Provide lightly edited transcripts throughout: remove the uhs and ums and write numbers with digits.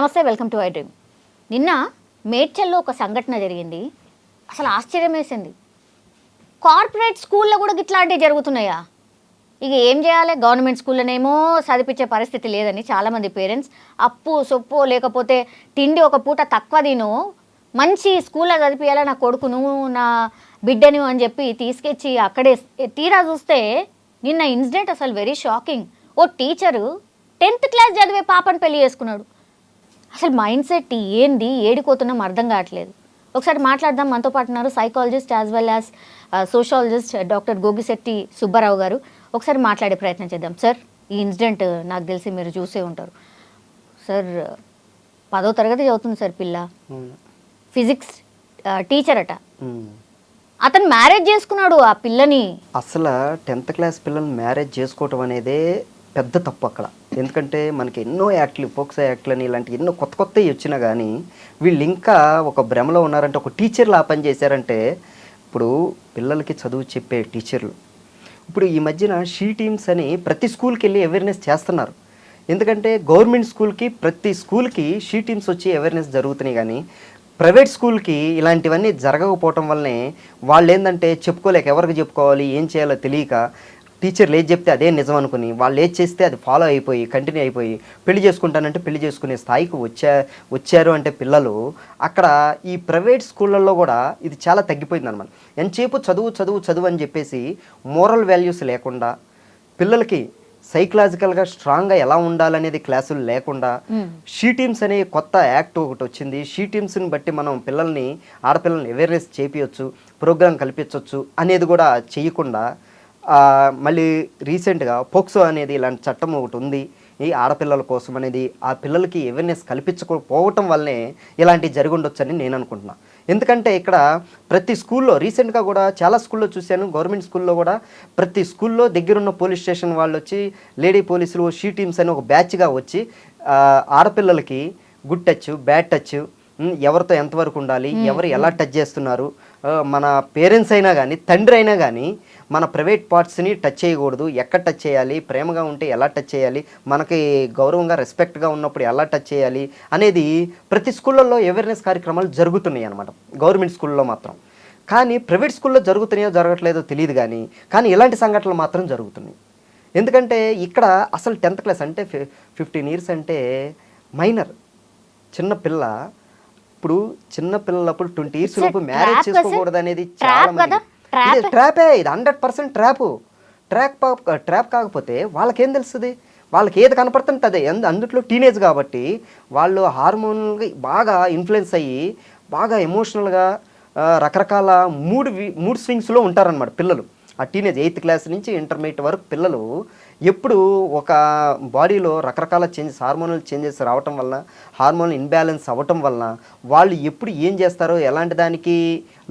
నమస్తే, welcome to I dream. నిన్న మేడ్చల్లో ఒక సంఘటన జరిగింది. అసలు ఆశ్చర్యం వేసింది. కార్పొరేట్ స్కూల్లో కూడా ఇట్లాంటివి జరుగుతున్నాయా? ఇక ఏం చేయాలి? గవర్నమెంట్ స్కూల్లోనేమో చదివించే పరిస్థితి లేదని చాలామంది పేరెంట్స్ అప్పు సొప్పు లేకపోతే తిండి ఒక పూట తక్కువ తిను, మంచి స్కూల్లో చదివించాలి నా కొడుకును నా బిడ్డను అని చెప్పి తీసుకొచ్చి అక్కడే తీరా చూస్తే నిన్న ఇన్సిడెంట్ అసలు వెరీ షాకింగ్. ఓ టీచరు 10th క్లాస్ చదివే పాపను పెళ్లి చేసుకున్నాడు. అసలు మైండ్ సెట్ ఏంది, ఏడిపోతున్నాం అర్థం కావట్లేదు. ఒకసారి మాట్లాడదాం. మనతో పాటు ఉన్నారు psychologist as well as sociologist doctor Gogisetti Subbarao గారు. ఒకసారి మాట్లాడే ప్రయత్నం చేద్దాం. సార్, ఈ ఇన్సిడెంట్ నాకు తెలిసి మీరు చూసే ఉంటారు. సార్, 10వ తరగతి చదువుతుంది సార్ పిల్ల, ఫిజిక్స్ టీచర్ అట. అతను మ్యారేజ్ చేసుకున్నాడు ఆ పిల్లని. అసలు 10th క్లాస్ పిల్లల్ని మ్యారేజ్ చేసుకోవటం అనేదే పెద్ద తప్పు అక్కడ. ఎందుకంటే మనకి ఎన్నో యాక్ట్లు, పోక్సో యాక్ట్లని ఇలాంటి ఎన్నో కొత్త కొత్తవి వచ్చినా కానీ వీళ్ళు ఇంకా ఒక భ్రమలో ఉన్నారంటే, ఒక టీచర్లు ఆ పని చేశారంటే. ఇప్పుడు పిల్లలకి చదువు చెప్పే టీచర్లు ఇప్పుడు ఈ మధ్యన షీ టీమ్స్ అని ప్రతి స్కూల్కి వెళ్ళి అవేర్నెస్ చేస్తున్నారు. ఎందుకంటే గవర్నమెంట్ స్కూల్కి ప్రతి స్కూల్కి షీ టీమ్స్ వచ్చి అవేర్నెస్ జరుగుతున్నాయి, కానీ ప్రైవేట్ స్కూల్కి ఇలాంటివన్నీ జరగకపోవటం వల్లనే వాళ్ళు ఏంటంటే చెప్పుకోలేక, ఎవరికి చెప్పుకోవాలి ఏం చేయాలో తెలియక, టీచర్లు ఏది చెప్తే అదే నిజం అనుకుని వాళ్ళు ఏది చేస్తే అది ఫాలో అయిపోయి కంటిన్యూ అయిపోయి పెళ్లి చేసుకుంటానంటే పెళ్లి చేసుకునే స్థాయికి వచ్చారు అంటే పిల్లలు. అక్కడ ఈ ప్రైవేట్ స్కూళ్ళల్లో కూడా ఇది చాలా తగ్గిపోయింది అనమాట. ఎంతసేపు చదువు చదువు చదువు అని చెప్పేసి మోరల్ వాల్యూస్ లేకుండా, పిల్లలకి సైకలాజికల్గా స్ట్రాంగ్గా ఎలా ఉండాలనేది క్లాసులు లేకుండా, షీ టీమ్స్ అనే కొత్త యాక్ట్ ఒకటి వచ్చింది. షీ టీమ్స్ని బట్టి మనం పిల్లల్ని, ఆడపిల్లల్ని అవేర్నెస్ చేపించవచ్చు, ప్రోగ్రాం కల్పించవచ్చు అనేది కూడా చేయకుండా, మళ్ళీ రీసెంట్గా పోక్సో అనేది ఇలాంటి చట్టం ఒకటి ఉంది ఈ ఆడపిల్లల కోసం అనేది. ఆ పిల్లలకి అవేర్నెస్ కల్పించకపోవటం వల్లనే ఇలాంటివి జరిగి ఉండొచ్చని నేను అనుకుంటున్నాను. ఎందుకంటే ఇక్కడ ప్రతి స్కూల్లో రీసెంట్గా కూడా చాలా స్కూల్లో చూశాను, గవర్నమెంట్ స్కూల్లో కూడా ప్రతి స్కూల్లో దగ్గరున్న పోలీస్ స్టేషన్ వాళ్ళు వచ్చి లేడీ పోలీసులు షీ టీమ్స్ అని ఒక బ్యాచ్గా వచ్చి ఆడపిల్లలకి గుడ్ టచ్, బ్యాడ్ టచ్, ఎవరితో ఎంతవరకు ఉండాలి, ఎవరు ఎలా టచ్ చేస్తున్నారు, మన పేరెంట్స్ అయినా కానీ తండ్రి అయినా కానీ మన ప్రైవేట్ పార్ట్స్ని టచ్ చేయకూడదు, ఎక్కడ టచ్ చేయాలి, ప్రేమగా ఉంటే ఎలా టచ్ చేయాలి, మనకి గౌరవంగా రెస్పెక్ట్గా ఉన్నప్పుడు ఎలా టచ్ చేయాలి అనేది ప్రతి స్కూళ్ళల్లో అవేర్నెస్ కార్యక్రమాలు జరుగుతున్నాయి అన్నమాట, గవర్నమెంట్ స్కూల్లో మాత్రం. కానీ ప్రైవేట్ స్కూల్లో జరుగుతున్నాయో జరగట్లేదో తెలియదు, కానీ ఇలాంటి సంఘటనలు మాత్రం జరుగుతున్నాయి. ఎందుకంటే ఇక్కడ అసలు 10th క్లాస్ అంటే 15 years అంటే మైనర్, చిన్న పిల్ల. ఇప్పుడు చిన్న పిల్లలప్పుడు 20 years లోపు మ్యారేజ్ చేసుకోకూడదు అనేది చాలా మంది ట్రాపే. ఇది 100% ట్రాప్ కాకపోతే వాళ్ళకేం తెలుస్తుంది? వాళ్ళకి ఏది కనపడుతుంటే అదే. అందుట్లో టీనేజ్ కాబట్టి వాళ్ళు హార్మోన్గా బాగా ఇన్ఫ్లుయెన్స్ అయ్యి బాగా ఎమోషనల్గా రకరకాల మూడ్ స్వింగ్స్లో ఉంటారనమాట పిల్లలు. ఆ టీనేజ్ 8th క్లాస్ నుంచి ఇంటర్మీడియట్ వరకు పిల్లలు ఎప్పుడు ఒక బాడీలో రకరకాల చేంజెస్, హార్మోనల్ చేంజెస్ రావటం వల్ల, హార్మోనల్ ఇన్బ్యాలెన్స్ అవ్వటం వల్ల వాళ్ళు ఎప్పుడు ఏం చేస్తారో, ఎలాంటి దానికి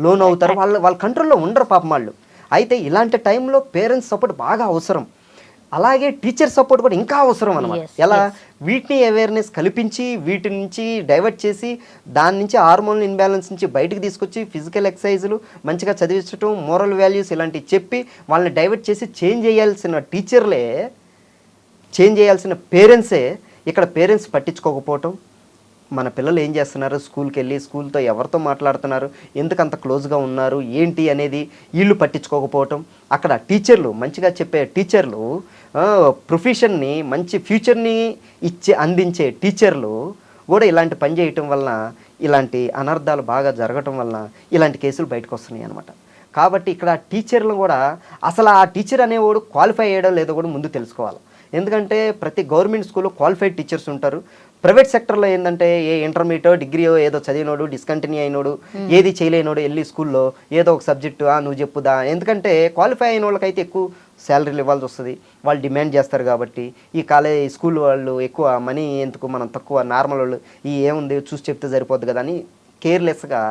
లోన్ అవుతారో వాళ్ళ కంట్రోల్లో ఉండరు పాపం వాళ్ళు. అయితే ఇలాంటి టైంలో పేరెంట్స్ సపోర్ట్ బాగా అవసరం, అలాగే టీచర్ సపోర్ట్ కూడా ఇంకా అవసరం అన్నమాట. ఎలా వీటిని అవేర్నెస్ కల్పించి వీటి నుంచి డైవర్ట్ చేసి దాని నుంచి హార్మోనల్ ఇన్బ్యాలెన్స్ నుంచి బయటకు తీసుకొచ్చి ఫిజికల్ ఎక్సర్సైజులు మంచిగా చదివించడం, మోరల్ వాల్యూస్ ఇలాంటివి చెప్పి వాళ్ళని డైవర్ట్ చేసి చేంజ్ చేయాల్సిన టీచర్లే, చేంజ్ చేయాల్సిన పేరెంట్సే ఇక్కడ పేరెంట్స్ పట్టించుకోకపోవటం. మన పిల్లలు ఏం చేస్తున్నారు, స్కూల్కి వెళ్ళి స్కూల్తో ఎవరితో మాట్లాడుతున్నారు, ఎందుకు అంత క్లోజ్గా ఉన్నారు ఏంటి అనేది వీళ్ళు పట్టించుకోకపోవటం. అక్కడ టీచర్లు, మంచిగా చెప్పే టీచర్లు, ప్రొఫెషన్ని మంచి ఫ్యూచర్ని అందించే టీచర్లు కూడా ఇలాంటి పని చేయటం వలన ఇలాంటి అనర్థాలు బాగా జరగటం వలన ఇలాంటి కేసులు బయటకు వస్తున్నాయి అన్నమాట. కాబట్టి ఇక్కడ టీచర్లు కూడా అసలు ఆ టీచర్ అనేవాడు క్వాలిఫై అయ్యాడో లేదో కూడా ముందు తెలుసుకోవాలి. ఎందుకంటే ప్రతి గవర్నమెంట్ స్కూల్లో క్వాలిఫైడ్ టీచర్స్ ఉంటారు. ప్రైవేట్ సెక్టర్లో ఏంటంటే ఏ ఇంటర్మీడియట్ డిగ్రీయో ఏదో చదివినోడు, డిస్కంటిన్యూ అయినోడు, ఏది చేయలేనోడు వెళ్ళి స్కూల్లో ఏదో ఒక సబ్జెక్టు నువ్వు చెప్పుదా. ఎందుకంటే క్వాలిఫై అయిన వాళ్ళకైతే ఎక్కువ శాలరీలు ఇవ్వాల్సి వస్తుంది, వాళ్ళు డిమాండ్ చేస్తారు. కాబట్టి ఈ స్కూల్ వాళ్ళు ఎక్కువ మనీ ఎందుకు, మనం తక్కువ, నార్మల్ వాళ్ళు ఈ ఏముంది చూసి చెప్తే సరిపోద్ది కదా అని కేర్లెస్గా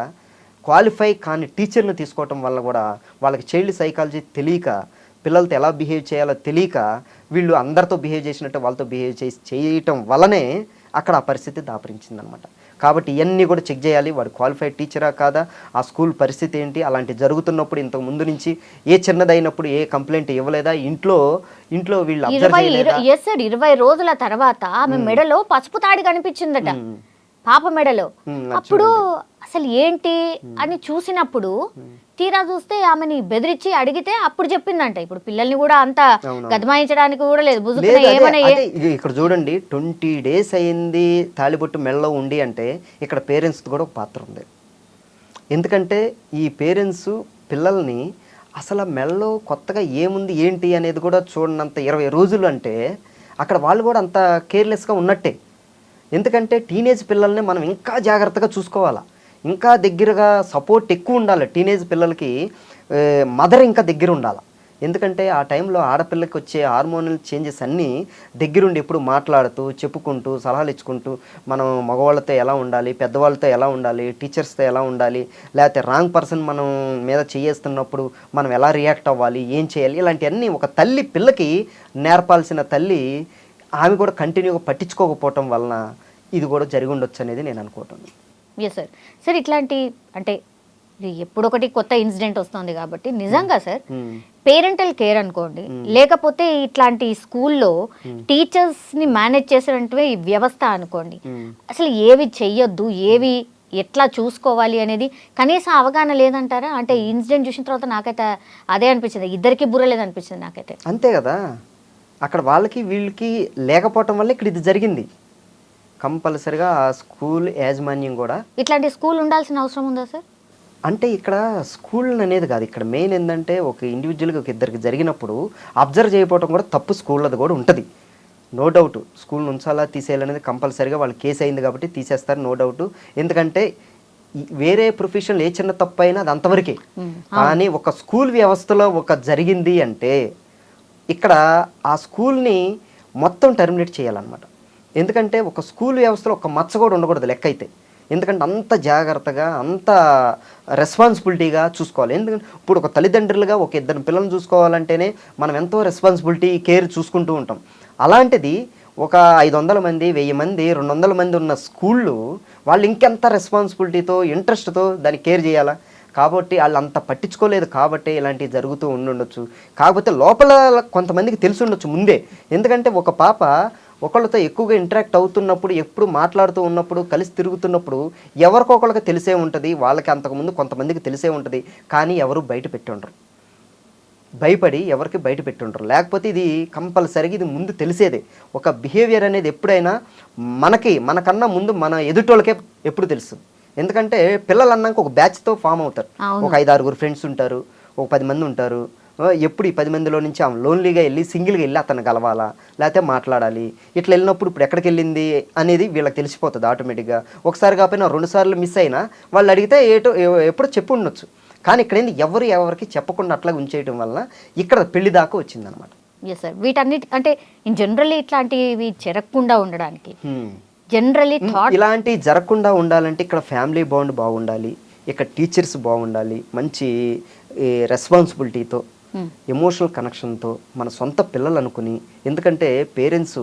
క్వాలిఫై కాని టీచర్ని తీసుకోవటం వల్ల కూడా వాళ్ళకి చైల్డ్ సైకాలజీ తెలియక, పిల్లలతో ఎలా బిహేవ్ చేయాలో తెలియక వీళ్ళు అందరితో బిహేవ్ చేసినట్టు వాళ్ళతో బిహేవ్ చేయటం వల్లనే అక్కడ ఆ పరిస్థితి దాపరించిందనమాట. కాబట్టి ఇవన్నీ కూడా చెక్ చేయాలి, వాడు క్వాలిఫైడ్ టీచరా కాదా, ఆ స్కూల్ పరిస్థితి ఏంటి, అలాంటి జరుగుతున్నప్పుడు ఇంతకు ముందు నుంచి ఏ చిన్నదైనప్పుడు ఏ కంప్లైంట్ ఇవ్వలేదా, ఇంట్లో వీళ్ళు 20 రోజుల తర్వాత ఆమె మెడలో పసుపు తాడి కనిపించిందట. పాప మెడలో. అది అప్పుడు అసలు ఏంటి అని చూసినప్పుడు తీరా చూస్తే ఆమెని బెదిరించి అడిగితే అప్పుడు చెప్పిందంట. ఇప్పుడు పిల్లల్ని కూడా అంత గదమాయించడానికి కూడా లేదు, బుజుకున ఏమన్నా అదే ఇక్కడ చూడండి 20 days అయింది తాళిబొట్టు మెడలో ఉండి అంటే ఇక్కడ పేరెంట్స్ కూడా ఒక పాత్ర ఉంది. ఎందుకంటే ఈ పేరెంట్స్ పిల్లల్ని అసలు మెడలో కొత్తగా ఏముంది ఏంటి అనేది కూడా చూడనంత 20 రోజులు అంటే అక్కడ వాళ్ళు కూడా అంత కేర్లెస్గా ఉన్నట్టే. ఎందుకంటే టీనేజ్ పిల్లల్ని మనం ఇంకా జాగ్రత్తగా చూసుకోవాలా, ఇంకా దగ్గరగా సపోర్ట్ ఎక్కువ ఉండాలి. టీనేజ్ పిల్లలకి మదర్ ఇంకా దగ్గర ఉండాలి. ఎందుకంటే ఆ టైంలో ఆడపిల్లకి వచ్చే హార్మోనల్ చేంజెస్ అన్నీ దగ్గరుండి ఎప్పుడు మాట్లాడుతూ చెప్పుకుంటూ సలహాలు ఇచ్చుకుంటూ మనం మగవాళ్ళతో ఎలా ఉండాలి, పెద్దవాళ్ళతో ఎలా ఉండాలి, టీచర్స్తో ఎలా ఉండాలి, లేకపోతే రాంగ్ పర్సన్ మనం మీద చేయేస్తున్నప్పుడు మనం ఎలా రియాక్ట్ అవ్వాలి, ఏం చేయాలి, ఇలాంటివన్నీ ఒక తల్లి పిల్లకి నేర్పాల్సిన తల్లి ఆమె కూడా కంటిన్యూగా పట్టించుకోకపోవటం వలన ఇది కూడా జరిగి ఉండొచ్చు అనేది నేను అనుకుంటున్నాను. Yes sir. సార్ ఇట్లాంటి అంటే ఇది ఎప్పుడొకటి కొత్త ఇన్సిడెంట్ వస్తుంది కాబట్టి నిజంగా సార్ పేరెంటల్ కేర్ అనుకోండి, లేకపోతే ఇట్లాంటి స్కూల్లో టీచర్స్ని మేనేజ్ చేసేటంటే ఈ వ్యవస్థ అనుకోండి, అసలు ఏవి చెయ్యొద్దు, ఏవి ఎట్లా చూసుకోవాలి అనేది కనీసం అవగాహన లేదంటారా? అంటే ఈ ఇన్సిడెంట్ చూసిన తర్వాత నాకైతే అదే అనిపించింది, ఇద్దరికి బుర్ర లేదనిపించింది నాకైతే. అంతే కదా, అక్కడ వాళ్ళకి వీళ్ళకి లేకపోవటం వల్ల ఇక్కడ ఇది జరిగింది. కంపల్సరిగా ఆ స్కూల్ యాజమాన్యం కూడా ఇట్లాంటి స్కూల్ ఉండాల్సిన అవసరం ఉందా సార్? అంటే ఇక్కడ స్కూల్ అనేది కాదు, ఇక్కడ మెయిన్ ఏంటంటే ఒక ఇండివిజువల్గా ఒక ఇద్దరికి జరిగినప్పుడు అబ్జర్వ్ చేయకపోవడం కూడా తప్పు స్కూళ్ళది కూడా ఉంటుంది. నో డౌట్ స్కూల్ ఉంచాలా తీసేయాలనేది కంపల్సరీగా వాళ్ళు కేసు అయింది కాబట్టి తీసేస్తారు, నో డౌట్. ఎందుకంటే వేరే ప్రొఫెషన్లో ఏ చిన్న తప్పు అయినా అది అంతవరకే. కానీ ఒక స్కూల్ వ్యవస్థలో ఒక జరిగింది అంటే ఇక్కడ ఆ స్కూల్ని మొత్తం టర్మినేట్ చేయాలన్నమాట. ఎందుకంటే ఒక స్కూల్ వ్యవస్థలో ఒక మచ్చ కూడా ఉండకూడదు లెక్క అయితే. ఎందుకంటే అంత జాగ్రత్తగా అంత రెస్పాన్సిబిలిటీగా చూసుకోవాలి. ఎందుకంటే ఇప్పుడు ఒక తల్లిదండ్రులుగా ఒక ఇద్దరు పిల్లల్ని చూసుకోవాలంటేనే మనం ఎంతో రెస్పాన్సిబిలిటీ కేర్ చూసుకుంటూ ఉంటాం. అలాంటిది ఒక 500 మంది 1000 మంది 200 మంది ఉన్న స్కూళ్ళు వాళ్ళు ఇంకెంత రెస్పాన్సిబిలిటీతో ఇంట్రెస్ట్తో దాన్ని కేర్ చేయాలా. కాబట్టి వాళ్ళు అంత పట్టించుకోలేదు కాబట్టి ఇలాంటివి జరుగుతూ ఉండుండొచ్చు. కాకపోతే లోపల కొంతమందికి తెలిసి ఉండొచ్చు ముందే. ఎందుకంటే ఒక పాప ఒకళ్ళతో ఎక్కువగా ఇంటరాక్ట్ అవుతున్నప్పుడు, ఎప్పుడు మాట్లాడుతూ ఉన్నప్పుడు, కలిసి తిరుగుతున్నప్పుడు ఎవరికొకళ్ళకి తెలిసే ఉంటుంది. వాళ్ళకి అంతకుముందు కొంతమందికి తెలిసే ఉంటుంది, కానీ ఎవరు బయట పెట్టి ఉండరు, భయపడి ఎవరికి బయట పెట్టి ఉండరు. లేకపోతే ఇది కంపల్సరీగా ఇది ముందు తెలిసేదే. ఒక బిహేవియర్ అనేది ఎప్పుడైనా మనకన్నా ముందు మన ఎదుటోళ్ళకే ఎప్పుడు తెలుస్తుంది. ఎందుకంటే పిల్లలు అన్నాక ఒక బ్యాచ్తో ఫామ్ అవుతారు. ఒక 5-6 ఫ్రెండ్స్ ఉంటారు, ఒక 10 మంది ఉంటారు. ఎప్పుడు ఈ 10 మందిలో నుంచి ఆమె లోన్లీగా వెళ్ళి సింగిల్గా వెళ్ళి అతను కలవాలా, లేకపోతే మాట్లాడాలి. ఇట్లా వెళ్ళినప్పుడు ఇప్పుడు ఎక్కడికి వెళ్ళింది అనేది వీళ్ళకి తెలిసిపోతుంది ఆటోమేటిక్గా. ఒకసారి కాకపోయినా 2 సార్లు మిస్ అయినా వాళ్ళు అడిగితే ఎప్పుడో చెప్పు ఉండొచ్చు. కానీ ఇక్కడ ఏంది ఎవరికి చెప్పకుండా అట్లా ఉంచేయడం వల్ల ఇక్కడ పెళ్లి దాకా వచ్చిందనమాట. Yes sir. వీటన్నిటి అంటే ఇన్ జనరల్లీ ఇట్లాంటివి జరగకుండా ఉండడానికి జనరల్లీ ఇలాంటి జరగకుండా ఉండాలంటే ఇక్కడ ఫ్యామిలీ బాండ్ బాగుండాలి, ఇక్కడ టీచర్స్ బాగుండాలి, మంచి రెస్పాన్సిబిలిటీతో ఎమోషనల్ కనెక్షన్తో మన సొంత పిల్లలు అనుకుని. ఎందుకంటే పేరెంట్స్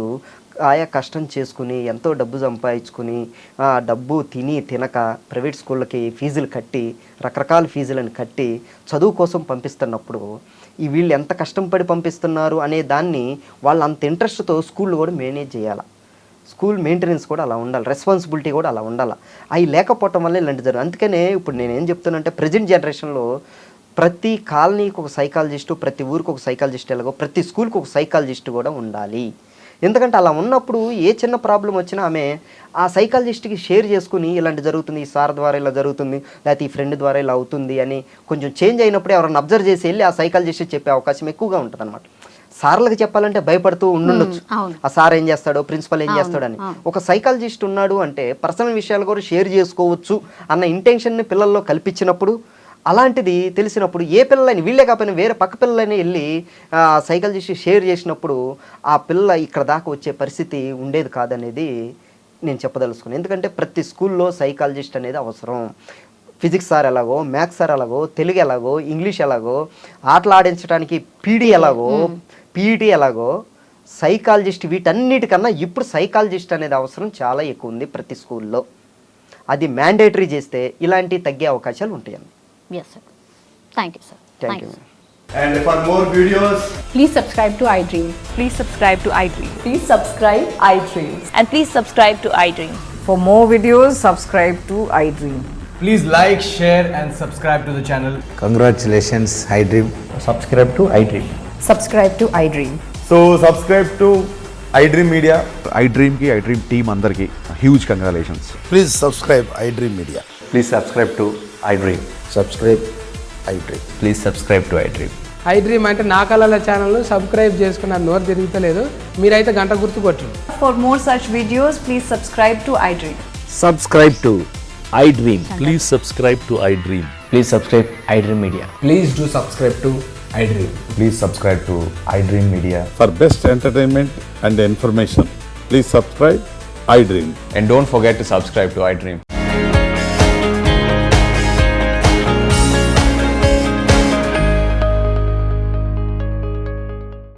ఆయా కష్టం చేసుకుని ఎంతో డబ్బు సంపాదించుకుని ఆ డబ్బు తినక ప్రైవేట్ స్కూళ్ళకి ఫీజులు కట్టి రకరకాల ఫీజులను కట్టి చదువు కోసం పంపిస్తున్నప్పుడు ఈ వీళ్ళు ఎంత కష్టం పడి పంపిస్తున్నారు అనే దాన్ని వాళ్ళు అంత ఇంట్రెస్ట్తో స్కూళ్ళు కూడా మేనేజ్ చేయాలి. స్కూల్ మెయింటెనెన్స్ కూడా అలా ఉండాలి, రెస్పాన్సిబిలిటీ కూడా అలా ఉండాలి. అవి లేకపోవటం వల్ల ఇలాంటి జరుగుతుంది. అందుకనే ఇప్పుడు నేనేం చెప్తున్నానంటే ప్రజెంట్ జనరేషన్లో ప్రతి కాలనీకి ఒక సైకాలజిస్టు, ప్రతి ఊరికి ఒక సైకాలజిస్ట్, ఎలాగో ప్రతి స్కూల్కి ఒక సైకాలజిస్ట్ కూడా ఉండాలి. ఎందుకంటే అలా ఉన్నప్పుడు ఏ చిన్న ప్రాబ్లం వచ్చినా ఆమె ఆ సైకాలజిస్ట్కి షేర్ చేసుకుని ఇలాంటి జరుగుతుంది, ఈ సార్ ద్వారా ఇలా జరుగుతుంది, లేకపోతే ఈ ఫ్రెండ్ ద్వారా ఇలా అవుతుంది అని కొంచెం చేంజ్ అయినప్పుడే ఎవరైనా అబ్జర్వ్ చేసి వెళ్ళి ఆ సైకాలజిస్ట్ చెప్పే అవకాశం ఎక్కువగా ఉంటుంది అనమాట. సార్లకు చెప్పాలంటే భయపడుతూ ఉండుండొచ్చు, ఆ సార్ ఏం చేస్తాడో ప్రిన్సిపల్ ఏం చేస్తాడని. ఒక సైకాలజిస్ట్ ఉన్నాడు అంటే పర్సనల్ విషయాలు కూడా షేర్ చేసుకోవచ్చు అన్న ఇంటెన్షన్ని పిల్లల్లో కల్పించినప్పుడు, అలాంటిది తెలిసినప్పుడు ఏ పిల్లలని వీళ్ళే కాకపోయినా వేరే పక్క పిల్లలని వెళ్ళి సైకాలజిస్ట్ షేర్ చేసినప్పుడు ఆ పిల్ల ఇక్కడ దాకా వచ్చే పరిస్థితి ఉండేది కాదనేది నేను చెప్పదలుచుకున్నాను. ఎందుకంటే ప్రతి స్కూల్లో సైకాలజిస్ట్ అనేది అవసరం. ఫిజిక్స్ సార్ ఎలాగో, మ్యాథ్స్ సార్ ఎలాగో, తెలుగు ఎలాగో, ఇంగ్లీష్ ఎలాగో, ఆటలు ఆడించడానికి పీడీ ఎలాగో, పీఈటీ ఎలాగో, సైకాలజిస్ట్ వీటన్నిటికన్నా ఇప్పుడు సైకాలజిస్ట్ అనేది అవసరం చాలా ఎక్కువ ఉంది ప్రతి స్కూల్లో. అది మ్యాండేటరీ చేస్తే ఇలాంటివి తగ్గే అవకాశాలు ఉంటాయండి. Yes, sir. Thank you, sir. Thank you. And for more videos, please subscribe to iDream. Please subscribe to iDream. Please subscribe iDream. And please subscribe to iDream. For more videos, subscribe to iDream. Please like, share, and subscribe to the channel. Congratulations, iDream. Subscribe to iDream. Subscribe to iDream. So subscribe to iDream Media. iDream ki iDream team అందరికి huge congratulations. Please subscribe iDream Media. Please subscribe to iDream. Subscribe iDream. Please subscribe to iDream. iDream అంటే నా కళల channel subscribe చేసుకున్న నోరు తిరుగుతలేదు, మీరైతే గంట గుర్తు కొట్టండి. For more such videos, please subscribe to iDream. Subscribe to iDream. Please subscribe to iDream. Please subscribe iDream Media. Please do subscribe to iDream. Please subscribe to iDream Media. For best entertainment and information, please subscribe iDream. And don't forget to subscribe to iDream.